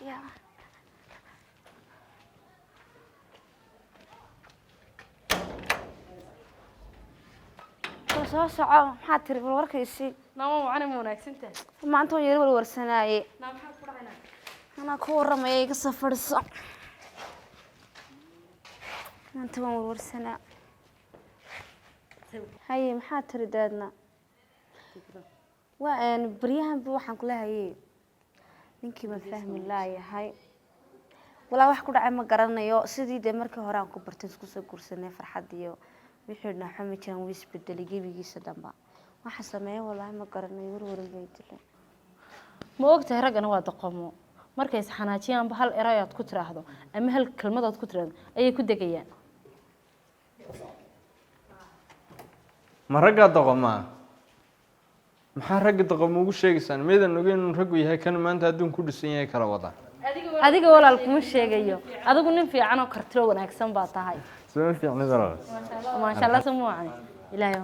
يا soo soco maxaa tiri bal warkaysi nama wacana ma wanaagsantahay maanta waan yar warwarsanaaye nama maxaa ku dhacaynaa anaa ku warramaya iga soo fadhiso maanta waan warwarsanaa haye maxaa tiri daadna waa baryahanba waxaan kula hayay ninkii ma fahmi laayahay walaa wax ku dhacay ma garanayo sidii dee markii hore aan ku bartay isku soo guursanay farxad iyo wixii dhinaca ma jiraan wuu isbedelay gebigiisa dhanba waxa sameeyay walaa ma garanayo warwaran bay dilay ma ogtahay ragana waa daqomo markay isxanaajiyaan hal eray aad ku tiraahdo ama hal kelmad aad ku tiraahdo ayay ku degayaan ma ragga daqoma maxaa ragga daqomo ugu sheegaysaan meedan ogeyn inuu raggu yahay kan maanta adduun ku dhisan yahay kala wada adiga walaal kuma sheegayo adigu nin fiican oo kartiro wanaagsan baa tahay soo fiicnay walaal ma sha Allah samuucan ilaahay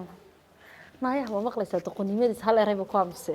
ma yahay ma maqlaysaa doqonnimadiis hal eray ba ku amse